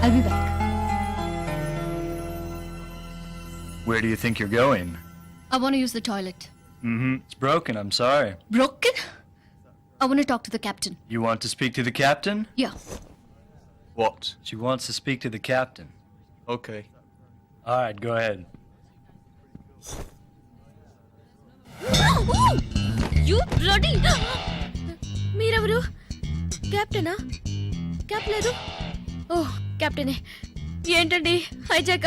I'll be back. Where do you think you're going? I want to use the toilet. It's broken, I'm sorry. Broken? I want to talk to the captain. You want to speak to the captain? Yeah. What? She wants to speak to the captain. Okay. Alright, go ahead. You bloody! మీరెవరు? క్యాప్టెనా? Cap లేదు? ఓహ్, క్యాప్టెనే. ఏంటండి హైజాక?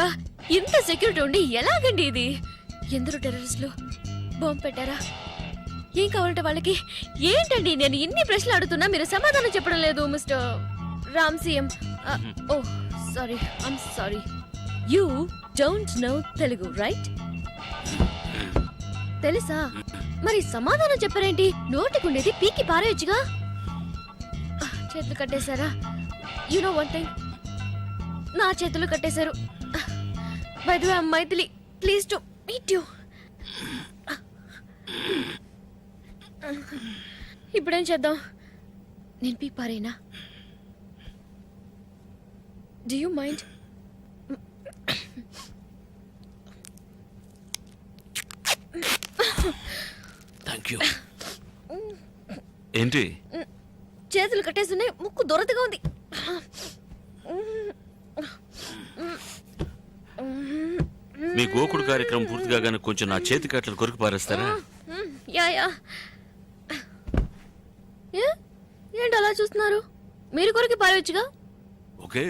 ఇంత security ఉండి ఎలాగండి ఇది? ఎందరో టెర్రరిస్టులు bomb పెట్టారా? ఏం కావాలంటే వాళ్ళకి? ఏంటండి నేను ఇన్ని ప్రశ్నలు అడుగుతున్నా మీరు సమాధానం చెప్పడం లేదు mister Ram CM. Oh sorry, I'm sorry. You don't know Telugu right? తెలుసా? మరి సమాధానం చెప్పరేంటి? నోటికుండేది పీకి పారేయచ్చుగా. చేతులు కట్టేశారా? యు నో వన్ థింగ్, నా చేతులు కట్టేశారు. By the way I am Maithili, please to meet you. ఇప్పుడేం చేద్దాం? నేను పీకి పారేనా? Do you mind? Thank you. ఏంటి చేతులు కట్టేస్తున్నాయి, ముక్కు దొరతగా ఉంది. మీ గోకుడు కార్యక్రమం పూర్తి కాగానే కొంచెం నా చేతి కట్టలు కొరికి పారేస్తారా? Yeah yeah. ఏంటి అలా చూస్తున్నారు? మీరు కొరికి పారేయచ్చుగా. Okay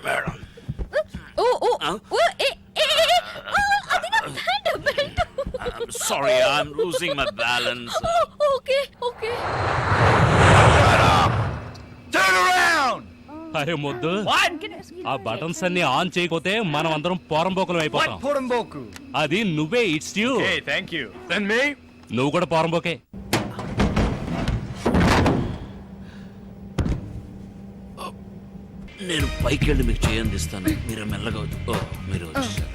madam. ఓ ఓ ఓ ఏ ఏ అది నా belt. Sorry, I'm losing my balance. Okay okay. Turn around! అరే మొద్దు, What? ఆ బటన్స్ అన్ని ఆన్ చేయకపోతే మనం అందరం పోరంబోకలం అయిపోతాం. What Porumboku? అది నువ్వే, it's you. Okay, thank you. Then me? నువ్వు కూడా పోరంబోకే. నేను పైకి వెళ్ళి మీకు చేయందిస్తాను, మీరు మెల్లగా మీరు వచ్చేసారు.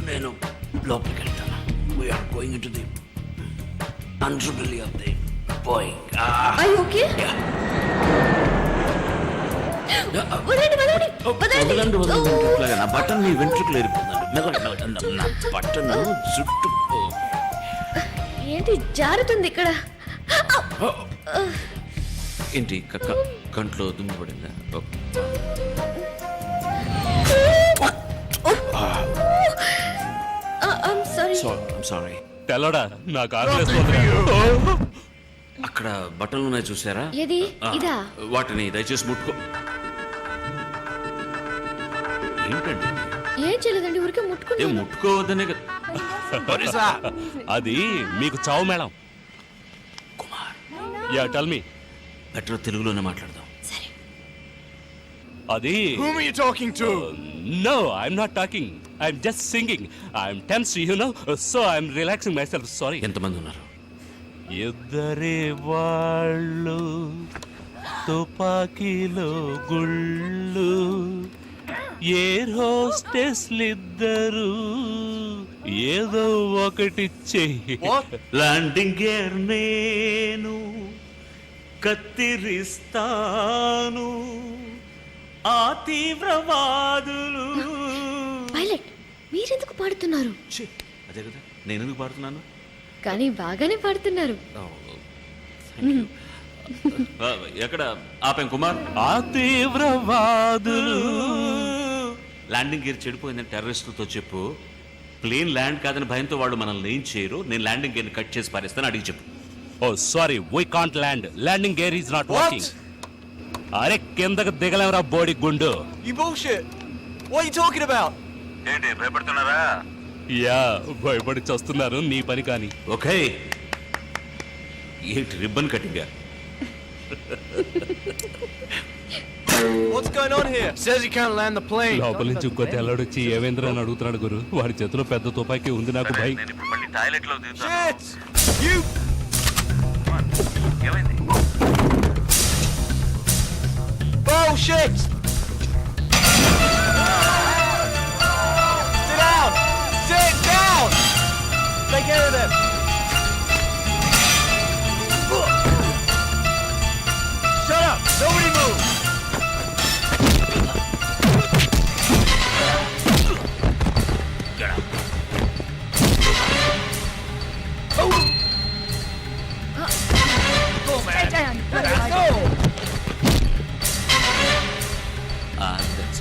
నేను లోపలికి వెళ్తాను. We are going to the underbelly of the Boeing. I okay. వదలండి వదలండి వదలండి వదలండి. నా బటన్ మీ వెంట్రుకలు ఎరిపోతుందండి. నా బటన్ జుట్టు. ఏంటి జారుతుంది ఇక్కడ? ఏంటి కంట్లో దుమ్ము పడిందా? సారీ. తెల్లడా, నాకు ఆకలేస్తుంది. అక్కడ బట్టలు ఉన్నాయి చూసారా? ఏది? ఇదా? వాటిని దయచేసి ముట్టుకో. ఏంటండి? ఏం చేయలేదండి, ఊరికే ముట్టుకుంటే. ముట్టుకోవద్దనే కదా. అది మీకు చావు madam. Kumar, yeah tell me. Better తెలుగులోనే మాట్లాడదాం. సరే. అది Whom are you talking to? No, I'm not talking, I'm just singing. I'm tense, you know, so I'm relaxing myself. Sorry. ఎంతమంది ఉన్నారు? ఇద్దరే వాళ్ళు, తుపాకీలో గుళ్ళు, ఎయిర్ హోస్టెస్లిద్దరు, ఏదో ఒకటి చెయ్యి. ల్యాండింగ్ గేర్ నేను కత్తిరిస్తాను, ఆ తీవ్రవాదులు. పైలట్, మీరెందుకు పాడుతున్నారు? అదే కదా, నేను ఎందుకు పాడుతున్నాను? కానీ బాగానే పాడుతున్నారు. ఎక్కడ ఆపాం కుమార్? ఆ తీవ్రవాదులు. ల్యాండింగ్ గేర్ చెడిపోయిందని టెర్రరిస్టులతో చెప్పు. ప్లేన్ ల్యాండ్ కాదని భయంతో వాళ్ళు మనల్ని ఏం చేయరు. నేను ల్యాండింగ్ గేర్ కట్ చేసి పారేస్తాను, అడిగి చెప్పు. Oh sorry, we can't land. Landing gear is not working. అరే కిందకు దిగలేవరా బోడి గుండు. You bullshit. What are you talking about? ఏంటి భయపడుతున్నారా? యా, భయపడి చస్తున్నారు. నీ పని కాని. ఓకే. ఏంటి ribbon కటింగా? What's going on here? Says he can't land the plane. లోపల నుంచి ఇంకో తెల్లడొచ్చి ఏవేంద్ర అని అడుగుతున్నాడు గురు. వాడి చేతిలో పెద్ద తుపాకీ ఉంది. నాకు భయం. Shit! You! Bullshit! Sit down! Sit down! Take care of them! Shut up! Nobody move!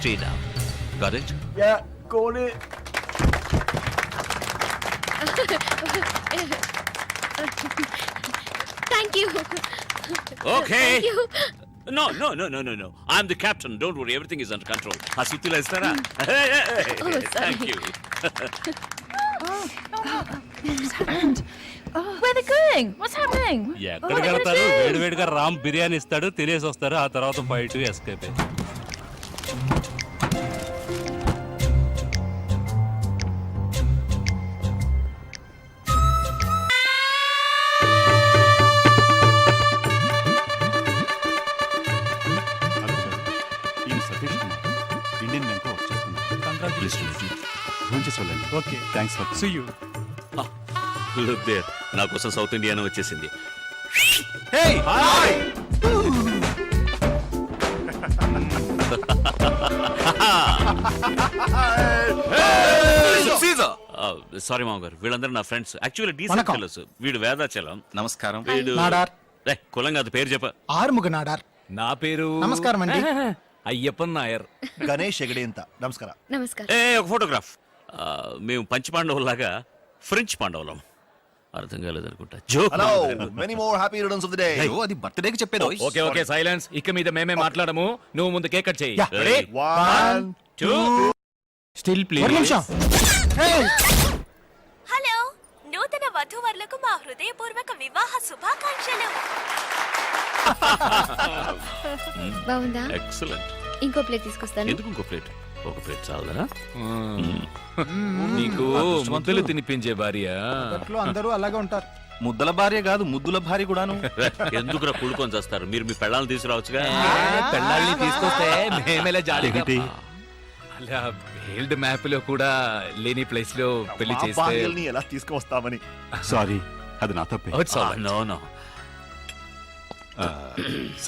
stay down. Got it? Yeah, got it. Thank you. Okay. Thank you. No. I'm the captain. Don't worry. Everything is under control. ఆ సుత్తిలో ఇస్తారా? sorry. Thank you. Where are they going? What's happening? ఎక్కడికి వెళ్తారు? వేడివేడిగా రామ్ బిర్యానీ ఇస్తాడు, తినేసి వస్తారు, ఆ తర్వాత బయట escape. Satish Kumar Indian bank work చేస్తున్నాను. Please do it. భోంచేసి వెళ్ళండి. Okay thanks for see you. Look there. నా కోసం సౌత్ ఇండియానే వచ్చేసింది. Hey! Hi! Caesar! సారీ మామ గారు, వీళ్ళందరూ నా ఫ్రెండ్స్. Actually decent fellows. వీడు వేదాచలం. నమస్కారం. వీడు నాడార్. కులం కాదు, పేరు చెప్ప. ఆరుముగ నాడార్. నా పేరు నమస్కారం అండి. అయ్యప్పన్ నాయర్. గణేష్ ఎగడేంత నమస్కారం. నమస్కారం. ఒక ఫోటోగ్రాఫ్. మేము పంచ పాండవులాగా ఫ్రెంచ్ పాండవులం. అర్థం కాలేదనుకుంటా. Joke. Hello many more happy returns of the day. అది బర్త్డేకి చెప్పేది. Okay okay silence. ఇక మీద మేమే మాట్లాడము. నువ్వు ముందు కేక్ కట్ చేయి. 1 2 స్టిల్ ఒక ప్లీజ్. నిమిషం. హలో, నూతన వధూవరులకు మా హృదయపూర్వక వివాహ శుభాకాంక్షలు. బాగుందా? ఎక్సలెంట్. ఇంకో ప్లేట్ తీసుకొస్తాను. ఎందుకు ఇంకో ప్లేట్? ఒక ప్లేట్ చాలదా? నీకు ముద్దలు తినిపించే భార్య. అప్పట్లో అందరూ అలాగే ఉంటారు. ముద్దల భార్య కాదు, ముద్దుల భార్య కూడాను. ఎందుకురా కుళ్ళుకొని చేస్తారు? మీరు మీ పెళ్ళాలను తీసుకురావచ్చుగా. పెళ్ళాళ్ళని తీసుకొస్తే మేమేలా జాలి. ఏంటి? అలా హెల్డ్ మ్యాప్ లో కూడా లేని ప్లేస్ లో పెళ్లి చేస్తే భార్యల్ని ఎలా తీసుకువస్తామని. సారీ, అది నా తప్పే. No no.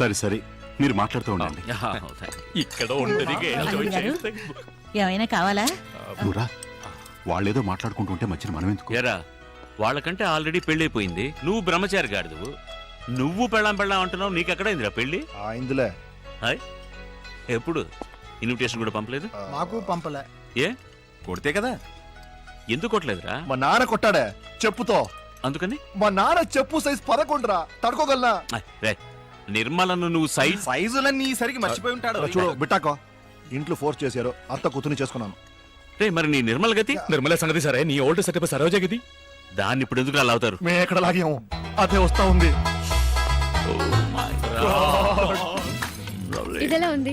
సరే మీరు మాట్లాడుతూ ఉండండి. ఇక్కడ ఉండదు. ఏమైనా కావాలా? నువ్వురా, వాళ్ళేదో మాట్లాడుకుంటుంటే మధ్యన మనం ఎందుకు? ఎరా, వాళ్ళకంటే ఆల్రెడీ పెళ్ళైపోయింది. నువ్వు బ్రహ్మచారి గాడిదు. నువ్వు పెళ్ళాం అంటున్నావు. నీకెక్కడైందిరా పెళ్ళి? ఇందులే హాయ్, ఎప్పుడు? ఇన్విటేషన్ కూడా పంపలేదు. మాకు పంపలే. ఏ కొడితే కదా. ఎందుకు కొట్టలేదురా? మా నాన్న కొట్టాడే చెప్పుతో. అందుకని మా నాన్న చెప్పు సైజ్ 11 తడుకోగలనా? రే, నిర్మలను నువ్వు సైజ్ సైజులన్నీ సరికి మర్చిపోయి ఉంటాడు. చూడు బిట్టాకో, ఇంట్లో ఫోర్స్ చేశారు, అత్త కూతుని చేసుకున్నాను. రే, మరి నీ నిర్మల గతి? నిర్మల సంగతి సరే, నీ ఓల్డ్ సెటప్ సరోజ గది. దాన్ని ఇప్పుడు ఎందుకు అలా అవుతారు? మేము ఎక్కడ లాగాము, అదే వస్తా ఉంది. ఇదెలా ఉంది?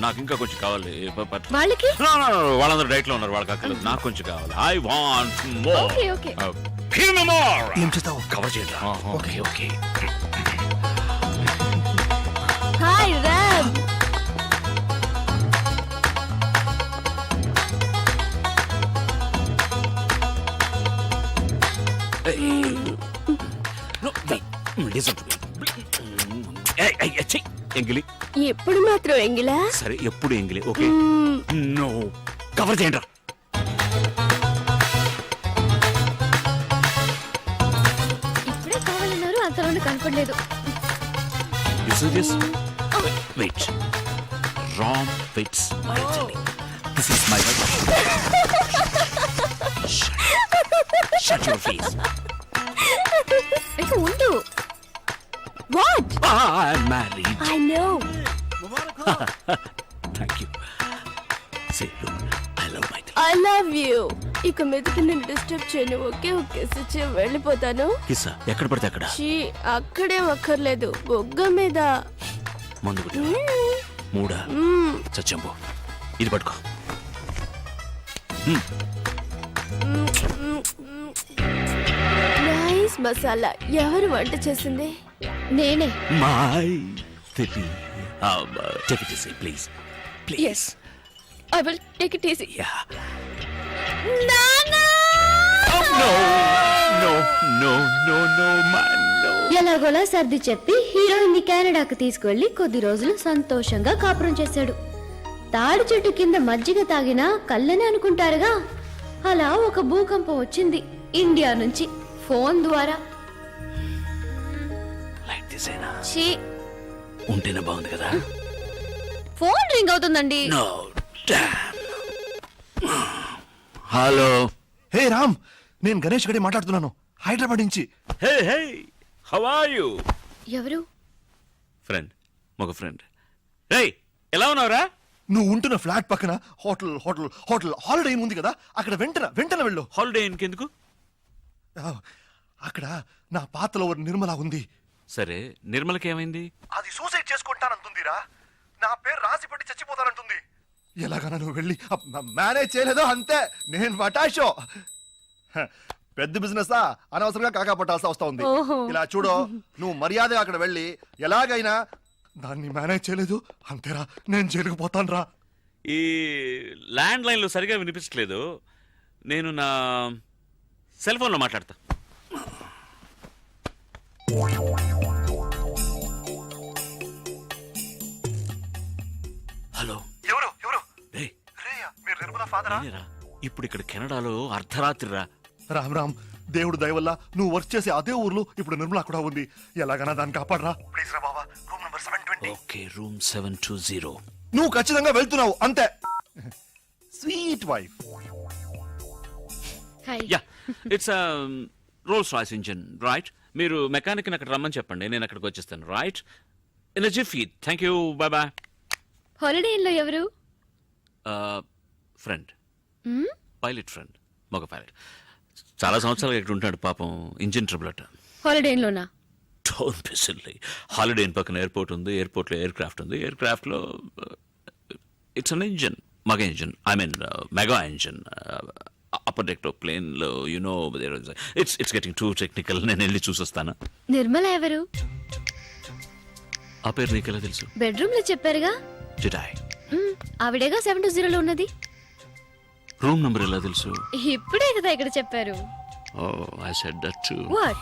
నాకు ఇంకా కొంచెం కావాలి. వాళ్ళకి వాళ్ళందరూ డైట్ లో ఉన్నారు, వాళ్ళకి అక్కర్లేదు. నాకు కొంచెం కావాలి. I want more. Okay okay. ఏం చేస్తావు? కవర్ చేయండి. Okay okay. హాయ్ రామ్. ఎంగిలి. ఎప్పుడు మాత్రం ఎంగిలా? సరే, ఎప్పుడు ఎంగిలి. ఓకే. నో, కవర్ చేయండి. ఇప్పుడే కావాలన్నారు, అంతలోనే కనపడలేదు. Wait. Ram fits Maithili. This is my shut your face. ఇక ఉండు. What? I'm married. I know. Thank you. Say, look, I love my thing. I love you. ఇక మీదట నేను డిస్టర్బ్ చేయను. ఓకే ఓకే సచి, వెళ్ళిపోతాను. కిస్సా ఎక్కడ పడితే అక్కడ. చీ, అక్కడే అక్కర్లేదు, బొగ్గ మీద. మందు కొట్టు. మూడా చచ్చంబు. ఇది పట్టుకో. నైస్ మసాలా. ఎవరు వంట చేసింది? నేనే. మై తిప్పి. Take it easy, please. Please. Yes. I will take it easy. Yeah. నానా! No, man, no. ఎలాగోలా సర్ది చెప్పి హీరోయిన్ ని కెనడాకు తీసుకువెళ్లి కొద్ది రోజులు సంతోషంగా కాపురం చేశాడు. తాడి చెట్టు కింద మజ్జిగ తాగినా కళ్ళని అనుకుంటారుగా, అలా ఒక భూకంపం వచ్చింది ఇండియా నుంచి ఫోన్ ద్వారా. Like this, ఏనా? చీ, ఉంటేనే బాగుంది కదా. ఫోన్ రింగ్ అవుతుందండి. No hello. హే రామ్, నేను గణేష్ గడి మాట్లాడుతున్నాను, హైదరాబాద్ నుంచి. Hey hey how are you? ఎవరు? ఫ్రెండ్, మగ ఫ్రెండ్. రేయ్, ఎలా ఉన్నావురా? నువ్వు ఉంటున్న ఫ్లాట్ పక్కన హోటల్ హోటల్ హోటల్ హాలిడే ఉంది కదా, అక్కడ వెంటనే వెళ్ళు. హాలిడే ఇంకెందుకు? అక్కడ నా పాత లవర్ నిర్మల ఉంది. సరే, నిర్మలకి ఏమైంది? అది సూసైడ్ చేసుకుంటానంటుందిరా. నా పేరు రాసి పెట్టి చచ్చిపోతానంటుంది. ఎలాగైనా నువ్వు వెళ్ళి మేనేజ్ చేయలేదో అంతే, నేను వటాషో. పెద్ద బిజినెస్ అనవసరంగా కాకా పట్టాల్సి వస్తా ఉంది. ఇలా చూడు, నువ్వు మర్యాదగా అక్కడ వెళ్ళి ఎలాగైనా దాన్ని మేనేజ్ చేయలేదు అంతేరా, నేను జైలుకు పోతాను రా. ఈ ల్యాండ్ లైన్లో సరిగా వినిపించట్లేదు. నేను నా సెల్ ఫోన్లో మాట్లాడతా. హలో. ఎవరు ఎవరు? రేయ్, రేయా, మీరు నిర్మల ఫాదరా? నేనేరా. ఇప్పుడు ఇక్కడ కెనడాలో అర్ధరాత్రిరా. రామ్ రామ్, దేవుడు దయ వల్ల నువ్వు వర్క్ చేసే అదే ఊర్లో ఇప్పుడు నిర్మల కూడా ఉంది. ఎలాగైనా దాన్ని కాపాడరా ప్లీజ్ రా బాబా. Room number 720. Okay, room 720. నువ్వు ఖచ్చితంగా వెళ్తున్నావు అంతే. Sweet wife. Hi. Ya, it's Rolls Royce engine, right? మీరు మెకానిక్ని అక్కడ రమ్మని చెప్పండి, నేను అక్కడికి వచ్చేస్తాను, right? In a jiffy. Thank you, bye bye. Holiday ఇన్లో ఎవరు? ఫ్రెండ్, పైలట్ ఫ్రెండ్, మగ పైలట్. చాలా సంవత్సరాలు ఇక్కడ ఉంటాడు పాపం, ఇంజిన్ ట్రబుల్ అట. హాలిడే ఇన్లోనా? Don't be silly. Holiday Inn పక్కన ఎయిర్పోర్ట్ ఉంది, ఎయిర్పోర్ట్లో ఎయిర్ క్రాఫ్ట్ ఉంది, ఎయిర్ క్రాఫ్ట్లో ఇట్స్ అన్ ఇంజిన్, మగ engine, I mean mega engine. Upper deck ప్లేన్లో you know it's getting too technical. నేను వెళ్ళి చూసొస్తాను. నిర్మల ఎవరు? ఆ పేరు నీకెలా తెలుసు? బెడ్రూమ్ లో చెప్పారుగా. జిడాయ్. ఆవిడేగా 720లో ఉన్నది. రూమ్ నంబర్ ఎలా తెలుసు? ఇప్పుడే కదా ఇక్కడ చెప్పారు. Oh, I said that too. What?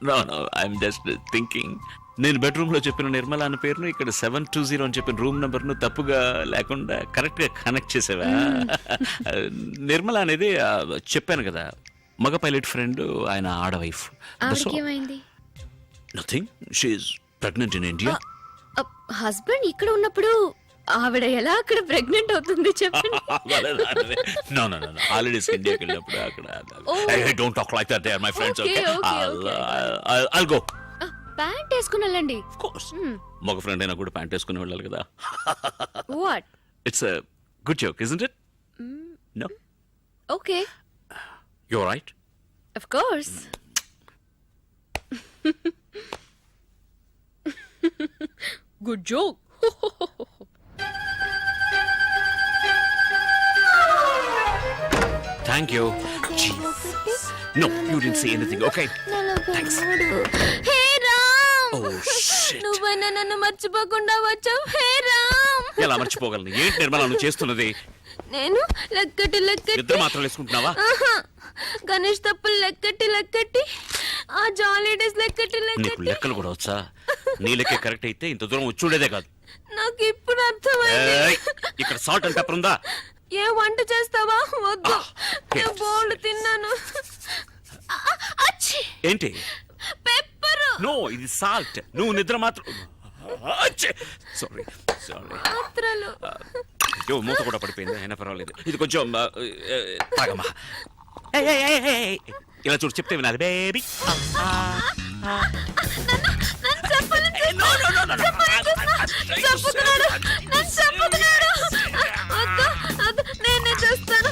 No, I'm just thinking. నేను బెడ్రూమ్ లో చెప్పిన నిర్మల అన్న పేరును ఇక్కడ 720 అని చెప్పిన రూమ్ నంబర్ ను తప్పుగా లేకుండా కరెక్ట్ గా కనెక్ట్ చేసావా? నిర్మల అనేది చెప్పాను కదా, మగ పైలట్ ఫ్రెండ్, ఆయన ఆడ వైఫ్. ఆవిడకేమైంది? Nothing, she's pregnant in India. Husband ఇక్కడ ఉన్నప్పుడు ఆవిడ ఎలా అక్కడ ప్రెగ్నెంట్ అవుతుంది చెప్పండి. No. హాలిడేస్ ఇండియాకి వెళ్ళినప్పుడు అక్కడ. Hey, don't talk like that. They are my friends. Okay. I'll go. Pant వేసుకుని వెళ్ళండి. Of course. మగ ఫ్రెండ్ అయినా కూడా ప్యాంట్ వేసుకుని వెళ్ళాలి కదా. What? It's a good joke, isn't it? No. Okay. You're right. Of course. Good joke. Thank you. Jeez. No, you didn't say anything. Okay. Thanks. Hey Ram. Oh shit. నువ్వైనా నన్ను మర్చిపోకుండా వచ్చావు. హే రామ్. ఎలా మర్చిపోగలను? ఏంటి నిర్మల నువ్వు చేస్తున్నది? నేను లెక్కటి ఇద్దరు మాత్రం వేసుకుంటున్నావా? గణేష్ తప్పులు లెక్కటి ఆ జాలీ డేస్ నీకు లెక్కటి. లెక్కలు కూడా వచ్చా? నీ లెక్క కరెక్ట్ అయితే ఇంత దూరం వచ్చి చూడేదే కాదు. నాకు ఇప్పుడు అర్థమైంది. ఏయ్, ఇక్కడ సాల్ట్ అండ్ పెప్పర్ ఉందా? ఏ వంట చేస్తావా? వద్దు, నేను బోల్డ్ తిన్నాను. ఏంటి? పెప్పరు. నో, ఇది సాల్ట్. నువ్వు నిద్ర మాత్రం. సారీ. మాత్రలు. అయ్యో, మూత కూడా పడిపోయింది, అయినా పర్వాలేదు. ఇది కొంచెం తాగమ్మా. ఇలా చూడు, చెప్తే వినాలి బేబీ. నేనే చేస్తాను.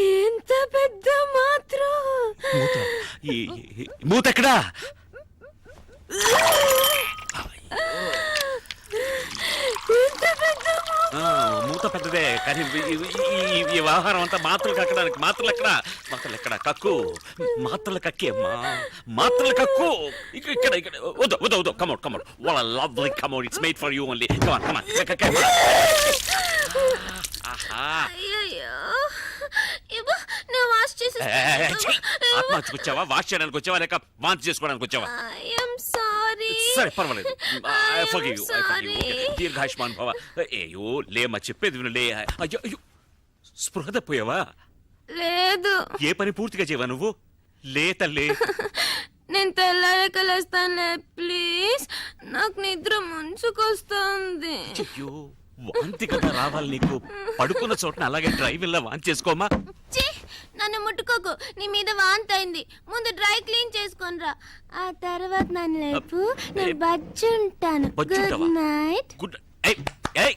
ఎంత పెద్ద మాత్రం. మూత ఎక్కడా? మూత పెద్దదే, కానీ ఈ వ్యవహారం అంతా మాత్రలు కక్కడానికి. మాత్రలు ఎక్కడ? కక్కు. మాత్రలు కక్కే. మాత్రలు కక్కు. ఇక్కడ వద్దు. Come out. What a lovely commode. It's made for you only. Come on. అయ్యయ్యో, ఇవ్వు, నేను వాష్ చేసేస్తాను. ఆత్మహత్యకు వచ్చావా? వాష్ చేయడానికి వచ్చావా, లేక వాంతి చేసుకోవడానికి వచ్చావా? I'm sorry. సరే, పర్వాలేదు. దీర్ఘాయుష్మాన్ భవ. అయ్యో, లేమ్మా, చెప్పేది వినలే. అయ్యో, స్పృహ తప్పోయావా? లేదు ఏ పని పూర్తిగా చేయవా నువ్వు? లే తల్లి. నేను తెల్లారక లేస్తానులే ప్లీజ్, నాకు నిద్ర ముంచుకొస్తుంది. అయ్యో, వాంతి కదా రావాలి నీకు. పడుకున్న చోటన అలాగే డ్రైవింగ్ లా వాంతి చేసుకోమా. ఛీ, నన్ను ముట్టుకోకు, నీ మీద వాంతి అయింది. ముందు డ్రై క్లీన్ చేసుకొనిరా, ఆ తర్వాత నన్ను లేపు, నేను బజ్జుంటాను. బజ్జుంటావా? Good night. గుడ్. ఏయ్ ఏయ్